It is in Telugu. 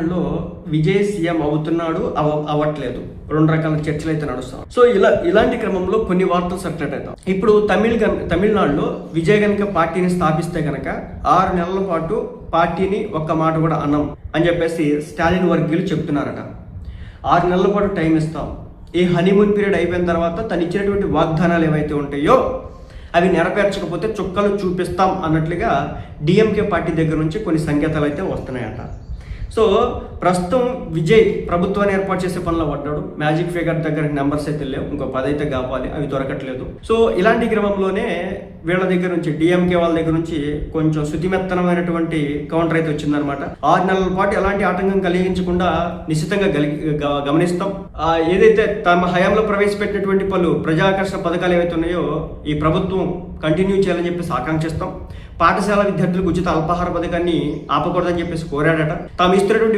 తమిళనాడులో విజయ్ సీఎం అవుతున్నాడు అవ్వట్లేదు, రెండు రకాల చర్చలు అయితే నడుస్తాం. సో ఇలాంటి క్రమంలో కొన్ని వార్తలు సర్క్యులేట్ అవుతాం. ఇప్పుడు తమిళనాడులో విజయ్ గనక పార్టీని స్థాపిస్తే గనక 6 నెలల పాటు పార్టీని ఒక్క మాట కూడా అన్నం అని చెప్పేసి స్టాలిన్ వర్గీయులు చెప్తున్నారట. 6 నెలల పాటు టైం ఇస్తాం, ఈ హనీమూన్ పీరియడ్ అయిపోయిన తర్వాత తను ఇచ్చినటువంటి వాగ్దానాలు ఏవైతే ఉంటాయో అవి నెరవేర్చకపోతే చుక్కలు చూపిస్తాం అన్నట్లుగా డిఎంకే పార్టీ దగ్గర నుంచి కొన్ని సంకేతాలు అయితే వస్తున్నాయట. సో ప్రస్తుతం విజయ్ ప్రభుత్వాన్ని ఏర్పాటు చేసే పనిలో పడ్డాడు. మ్యాజిక్ ఫిగర్ దగ్గర నెంబర్స్ అయితే లేవు, ఇంకో 10 అయితే కావాలి, అవి దొరకట్లేదు. సో ఇలాంటి క్రమంలోనే వీళ్ళ దగ్గర నుంచి డిఎంకే వాళ్ళ దగ్గర నుంచి కొంచెం శుతిమెత్తనమైనటువంటి కౌంటర్ అయితే వచ్చిందనమాట. 6 నెలల పాటు ఎలాంటి ఆటంకం కలిగించకుండా నిశ్చితంగా గమనిస్తాం. ఏదైతే తమ హయాంలో ప్రవేశపెట్టినటువంటి పలు ప్రజాకర్షణ పథకాలు ఏవైతే ఉన్నాయో ఈ ప్రభుత్వం కంటిన్యూ చేయాలని చెప్పేసి ఆకాంక్షిస్తాం. పాఠశాల విద్యార్థులకు ఉచిత అల్పాహార పథకాన్ని ఆపకూడదని చెప్పేసి కోరాడట. తాము ఇస్తున్నటువంటి